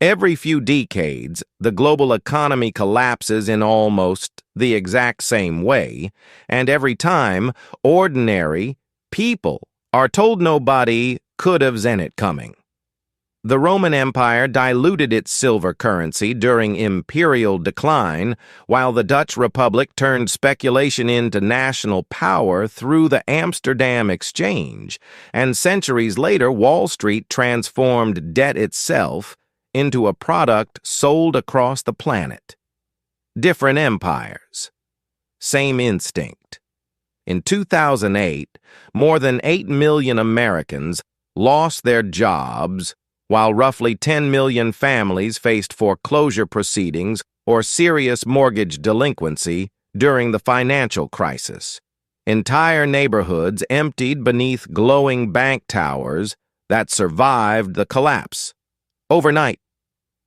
Every few decades, the global economy collapses in almost the exact same way, and every time, ordinary people are told nobody could have seen it coming. The Roman Empire diluted its silver currency during imperial decline, while the Dutch Republic turned speculation into national power through the Amsterdam Exchange, and centuries later, Wall Street transformed debt itself into a product sold across the planet. Different empires. Same instinct. In 2008, more than 8 million Americans lost their jobs, while roughly 10 million families faced foreclosure proceedings or serious mortgage delinquency during the financial crisis. Entire neighborhoods emptied beneath glowing bank towers that survived the collapse. Overnight.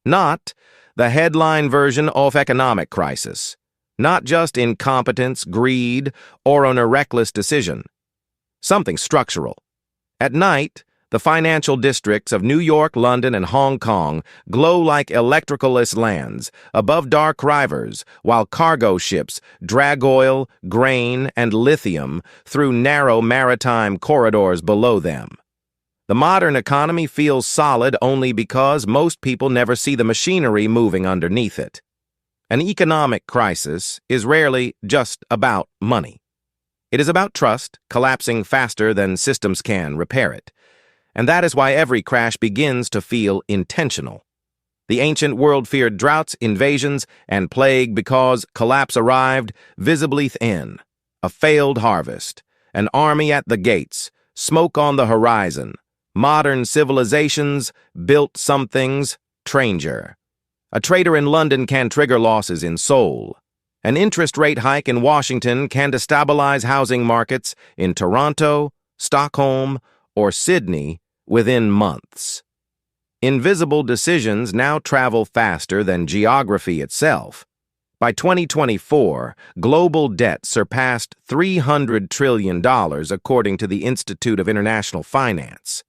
Not the headline version of economic crisis. Not just incompetence, greed, or a reckless decision. Something structural. At night, the financial districts of New York, London, and Hong Kong glow like electricaless lands above dark rivers, while cargo ships drag oil, grain, and lithium through narrow maritime corridors below them. The modern economy feels solid only because most people never see the machinery moving underneath it. An economic crisis is rarely just about money. It is about trust collapsing faster than systems can repair it. And that is why every crash begins to feel intentional. The ancient world feared droughts, invasions, and plague because collapse arrived visibly thin. A failed harvest, an army at the gates, smoke on the horizon. Modern civilizations built some things stranger. A trader in London can trigger losses in Seoul. An interest rate hike in Washington can destabilize housing markets in Toronto, Stockholm, or Sydney within months. Invisible decisions now travel faster than geography itself. By 2024, global debt surpassed $300 trillion according to the Institute of International Finance.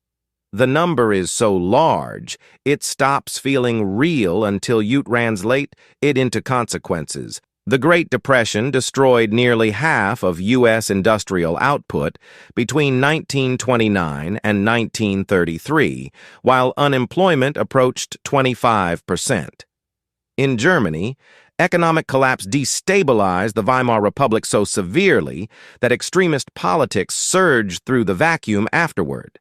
The number is so large, it stops feeling real until you translate it into consequences. The Great Depression destroyed nearly half of U.S. industrial output between 1929 and 1933, while unemployment approached 25%. In Germany, economic collapse destabilized the Weimar Republic so severely that extremist politics surged through the vacuum afterward.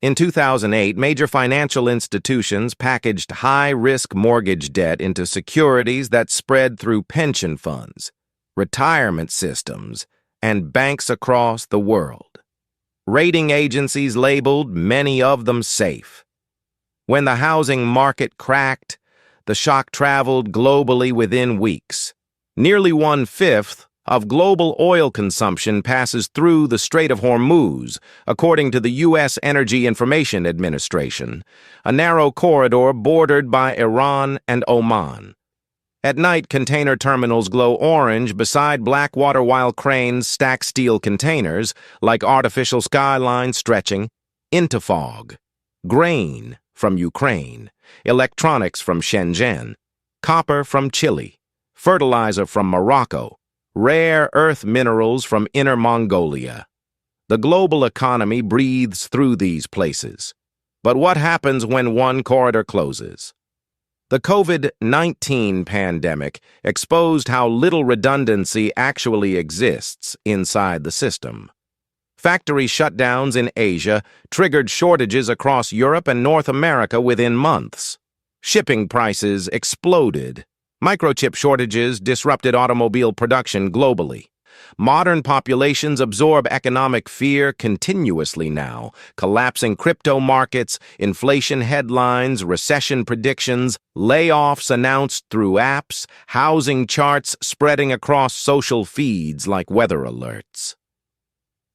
In 2008, major financial institutions packaged high-risk mortgage debt into securities that spread through pension funds, retirement systems, and banks across the world. Rating agencies labeled many of them safe. When the housing market cracked, the shock traveled globally within weeks. Nearly one-fifth of global oil consumption passes through the Strait of Hormuz, according to the U.S. Energy Information Administration, a narrow corridor bordered by Iran and Oman. At night, container terminals glow orange beside black water while cranes stack steel containers like artificial skylines stretching into fog. Grain from Ukraine, electronics from Shenzhen, copper from Chile, fertilizer from Morocco, rare earth minerals from Inner Mongolia. The global economy breathes through these places. But what happens when one corridor closes? The COVID-19 pandemic exposed how little redundancy actually exists inside the system. Factory shutdowns in Asia triggered shortages across Europe and North America within months. Shipping prices exploded. Microchip shortages disrupted automobile production globally. Modern populations absorb economic fear continuously now, collapsing crypto markets, inflation headlines, recession predictions, layoffs announced through apps, housing charts spreading across social feeds like weather alerts.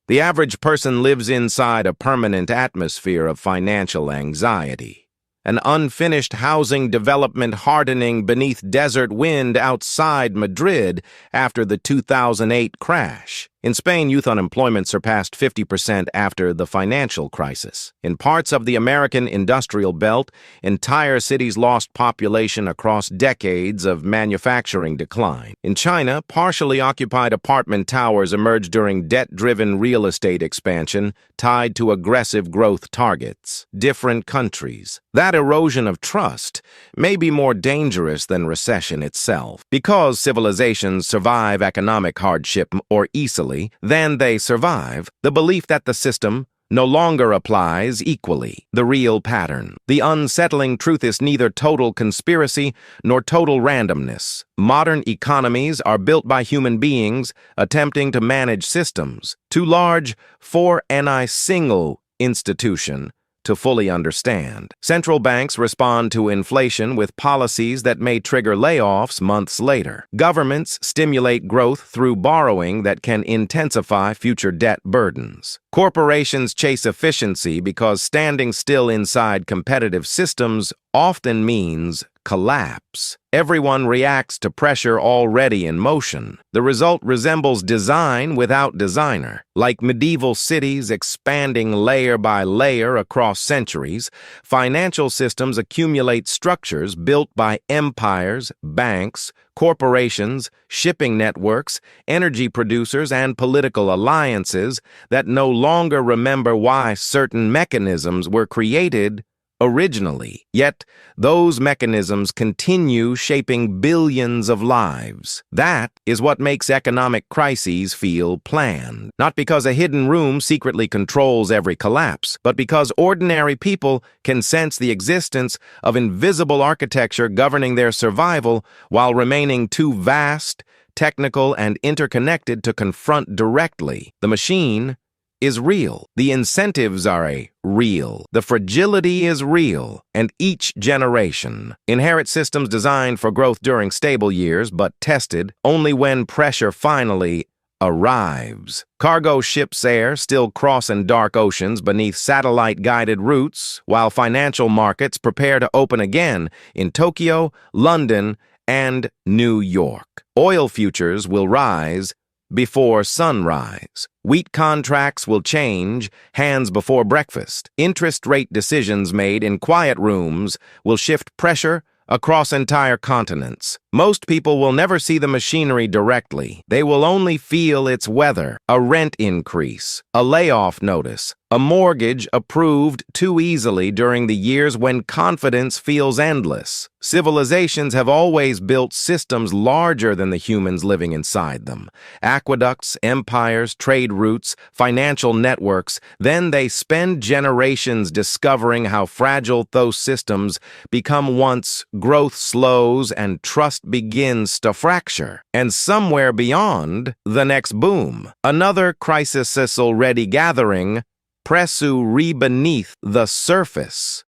The average person lives inside a permanent atmosphere of financial anxiety. An unfinished housing development hardening beneath desert wind outside Madrid after the 2008 crash. In Spain, youth unemployment surpassed 50% after the financial crisis. In parts of the American industrial belt, entire cities lost population across decades of manufacturing decline. In China, partially occupied apartment towers emerged during debt-driven real estate expansion tied to aggressive growth targets. Different countries. That erosion of trust may be more dangerous than recession itself. Because civilizations survive economic hardship more easily than they survive the belief that the system no longer applies equally. The real pattern. The unsettling truth is neither total conspiracy nor total randomness. Modern economies are built by human beings attempting to manage systems too large for any single institution to fully understand. Central banks respond to inflation with policies that may trigger layoffs months later. Governments stimulate growth through borrowing that can intensify future debt burdens. Corporations chase efficiency because standing still inside competitive systems often means collapse. Everyone reacts to pressure already in motion. The result resembles design without designer. Like medieval cities expanding layer by layer across centuries, financial systems accumulate structures built by empires, banks, corporations, shipping networks, energy producers, and political alliances that no longer remember why certain mechanisms were created originally. Yet, those mechanisms continue shaping billions of lives. That is what makes economic crises feel planned. Not because a hidden room secretly controls every collapse, but because ordinary people can sense the existence of invisible architecture governing their survival while remaining too vast, technical, and interconnected to confront directly. The machine is real. The incentives are real. The fragility is real. And each generation inherits systems designed for growth during stable years, but tested only when pressure finally arrives. Cargo ships still crossing dark oceans beneath satellite-guided routes, while financial markets prepare to open again in Tokyo, London, and New York. Oil futures will rise before sunrise. Wheat contracts will change hands before breakfast. Interest rate decisions made in quiet rooms will shift pressure across entire continents. Most people will never see the machinery directly. They will only feel its weather, a rent increase, a layoff notice, a mortgage approved too easily during the years when confidence feels endless. Civilizations have always built systems larger than the humans living inside them. Aqueducts, empires, trade routes, financial networks. Then they spend generations discovering how fragile those systems become once growth slows and trust begins to fracture. And somewhere beyond the next boom, another crisis is already gathering, beneath the surface.